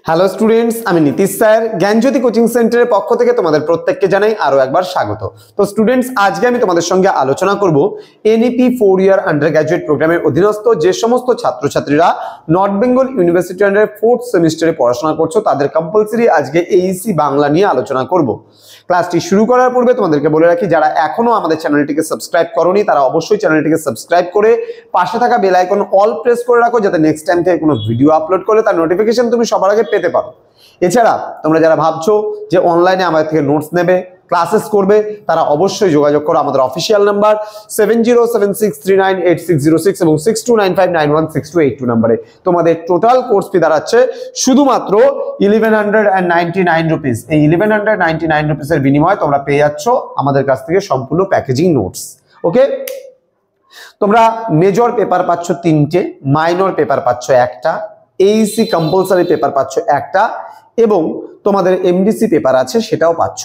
Hello students, আমি Nitish sir জ্ঞানজ্যোতি coaching সেন্টারের পক্ষ থেকে তোমাদের প্রত্যেককে জানাই আরো একবার স্বাগত। তো স্টুডেন্টস, আজকে আমি তোমাদের সঙ্গে আলোচনা করব এনইপি 4 ইয়ার আন্ডার গ্র্যাজুয়েট প্রোগ্রামের অধীনস্থ যে সমস্ত ছাত্রছাত্রীরা নর্থ বেঙ্গল ইউনিভার্সিটি আন্ডারে 4th সেমিস্টারে পড়াশোনা করছো তাদের কম্পালসরি আজকে এইসি বাংলা নিয়ে আলোচনা করব। ক্লাসটি শুরু করার পূর্বে তোমাদেরকে বলে রাখি, যারা এখনো আমাদের চ্যানেলটিকে সাবস্ক্রাইব করোনি তারা অবশ্যই চ্যানেলটিকে সাবস্ক্রাইব করে পাশে থাকা বেল আইকন অল প্রেস করে রাখো, যাতে নেক্সট টাইম থেকে কোনো ভিডিও আপলোড করলে তার নোটিফিকেশন তুমি সবার আগে পেতে পারো। এছাড়া তোমরা যারা ভাবছো যে অনলাইনে আমাদের থেকে নোটস নেবে, ক্লাসেস করবে, তারা অবশ্যই যোগাযোগ করো আমাদের অফিসিয়াল নাম্বার 7076398606 এবং 6295916282 নম্বরে। তোমাদের টোটাল কোর্স ফি দাঁড়াচ্ছে শুধুমাত্র 1199 রুপিস। এই 1199 রুপিসের বিনিময়ে তোমরা পেয়ে যাচ্ছ আমাদের কাছ থেকে সম্পূর্ণ প্যাকেজিং নোটস। ওকে, তোমরা মেজর পেপার পাচ্ছ 3টে, মাইনর পেপার পাচ্ছ 1টা, এইসি কম্পালসারি পেপার পাচ্ছ 1টা এবং তোমাদের এমডিসি পেপার আছে সেটাও পাচ্ছ।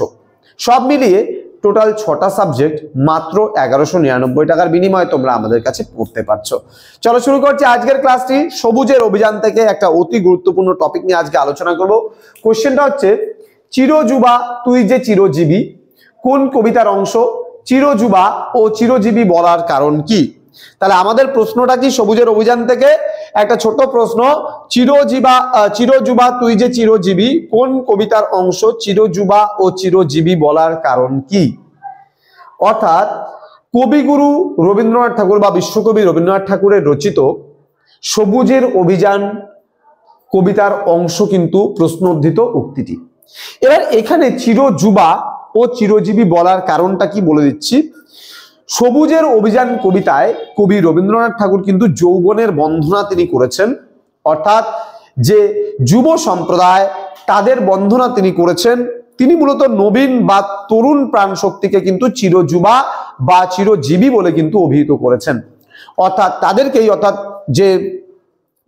সব মিলিয়ে টোটাল 6টা সাবজেক্ট মাত্র 1199 টাকার বিনিময়ে তোমরা আমাদের কাছে পড়তে পারছো। চলো শুরু করছি আজকের ক্লাসটি। সবুজের অভিযান থেকে একটা অতি গুরুত্বপূর্ণ টপিক নিয়ে আজকে আলোচনা করব। কোশ্চেনটা হচ্ছে, চিরযুবা তুই যে চিরজীবী কোন কবিতার অংশ? চিরযুবা ও চিরজীবী বলার কারণ কি? তাহলে আমাদের প্রশ্নটা কি সবুজের অভিযান থেকে একটা ছোট প্রশ্ন, চিরযুবা তুই যে চিরজীবী কোন কবিতার অংশ? চিরযুবা ও চিরজীবী বলার কারণ কি? অর্থাৎ কবিগুরু রবীন্দ্রনাথ ঠাকুর বা বিশ্বকবি রবীন্দ্রনাথ ঠাকুরের রচিত সবুজের অভিযান কবিতার অংশ কিন্তু প্রশ্নোদ্ধৃত উক্তিটি। এবার এখানে চিরযুবা ও চিরজীবী বলার কারণটা কি বলে দিচ্ছি। সবুজের অভিযান কবিতায় কবি রবীন্দ্রনাথ ঠাকুর কিন্তু যৌবনের বন্দনা তিনি করেছেন, অর্থাৎ যে যুব সম্প্রদায় তাদের বন্দনা তিনি করেছেন। তিনি মূলত নবীন বা তরুণ প্রাণ শক্তিকে কিন্তু চিরযুবা বা চিরজীবী বলে কিন্তু অভিহিত করেছেন। অর্থাৎ তাদেরকেই, অর্থাৎ যে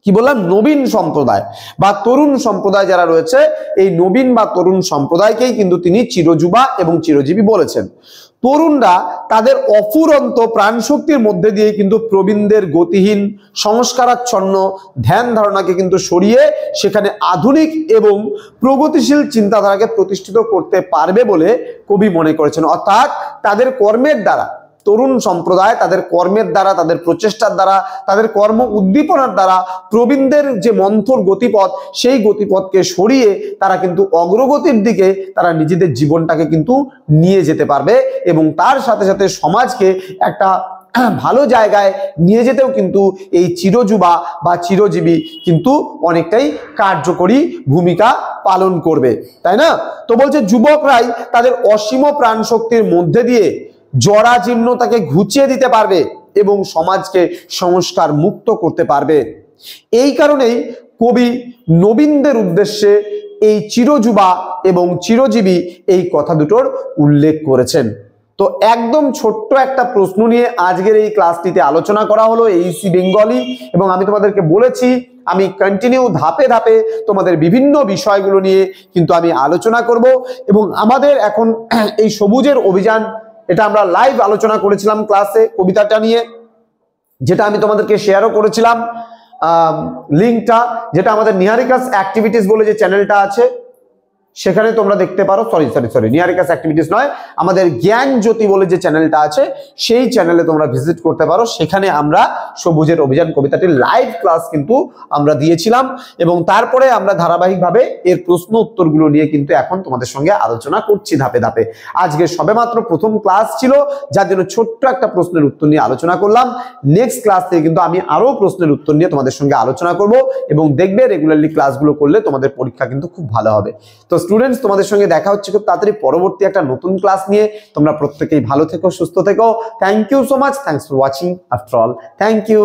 কি বললাম, নবীন সম্প্রদায় বা তরুণ সম্প্রদায় যারা রয়েছে, এই নবীন বা তরুণ সম্প্রদায়কেই কিন্তু তিনি চিরযুবা এবং চিরজীবী বলেছেন। তরুণরা তাদের অফুরন্ত প্রাণশক্তির মধ্যে দিয়ে কিন্তু প্রবীণদের গতিহীন সংস্কারাচ্ছন্ন ধ্যান ধারণাকে কিন্তু সরিয়ে সেখানে আধুনিক এবং প্রগতিশীল চিন্তাধারাকে প্রতিষ্ঠিত করতে পারবে বলে কবি মনে করেছেন। অর্থাৎ তাদের কর্মের দ্বারা, তরুণ সম্প্রদায় তাদের কর্মের দ্বারা, তাদের প্রচেষ্টার দ্বারা, তাদের কর্ম উদ্দীপনার দ্বারা প্রবীণদের যে মন্থর গতিপথ, সেই গতিপথকে সরিয়ে তারা কিন্তু অগ্রগতির দিকে তারা নিজেদের জীবনটাকে কিন্তু নিয়ে যেতে পারবে এবং তার সাথে সাথে সমাজকে একটা ভালো জায়গায় নিয়ে যেতেও কিন্তু এই চিরযুবা বা চিরজীবী কিন্তু অনেকটাই কার্যকরী ভূমিকা পালন করবে, তাই না? তো বলছে যুবকরাই তাদের অসীম প্রাণ শক্তির মধ্যে দিয়ে জরাজীর্ণতাকে ঘুচিয়ে দিতে পারবে এবং সমাজকে সংস্কার মুক্ত করতে পারবে। এই কারণেই কবি নবীনদের উদ্দেশ্যে এই চিরযুবা এবং চিরজীবী এই কথা দুটোর উল্লেখ করেছেন। তো একদম ছোট্ট একটা প্রশ্ন নিয়ে আজকের এই ক্লাসটিতে আলোচনা করা হলো এইসি বেঙ্গলি, এবং আমি তোমাদেরকে বলেছি আমি কন্টিনিউ ধাপে ধাপে তোমাদের বিভিন্ন বিষয়গুলো নিয়ে কিন্তু আমি আলোচনা করব। এবং আমাদের এখন এই সবুজের অভিযান, এটা আমরা লাইভ আলোচনা করেছিলাম ক্লাসে কবিতাটা নিয়ে, যেটা আমি তোমাদেরকে শেয়ারও করেছিলাম লিঙ্কটা, যেটা আমাদের নিহারিকাস অ্যাক্টিভিটিস বলে যে চ্যানেলটা আছে সেখানে তোমরা দেখতে পারো। সরি নিহারিকাস অ্যাক্টিভিটিস নয়, আমাদের জ্ঞানজ্যোতি বলে যে চ্যানেলটা আছে সেই চ্যানেলে তোমরা ভিজিট করতে পারো। সেখানে আমরা সবুজের অভিযান কবিতাটির লাইভ ক্লাস কিন্তু আমরা দিয়েছিলাম এবং তারপরে আমরা ধারাবাহিকভাবে এর প্রশ্ন উত্তরগুলো নিয়ে কিন্তু এখন তোমাদের সঙ্গে আলোচনা করছি ধাপে ধাপে। আজকে সবেমাত্র প্রথম ক্লাস ছিল, যার জন্য ছোট্ট একটা প্রশ্নের উত্তর নিয়ে আলোচনা করলাম। নেক্সট ক্লাস থেকে কিন্তু আমি আরো প্রশ্নের উত্তর নিয়ে তোমাদের সঙ্গে আলোচনা করব এবং দেখবে রেগুলারলি ক্লাসগুলো করলে তোমাদের পরীক্ষা কিন্তু খুব ভালো হবে। তো স্টুডেন্টস, তোমাদের সঙ্গে দেখা হচ্ছে খুব তাড়াতাড়ি পরবর্তী একটা নতুন ক্লাস নিয়ে। তোমরা প্রত্যেকেই ভালো থেকো, সুস্থ থেকো। Thank you so much. Thanks for watching after all. Thank you.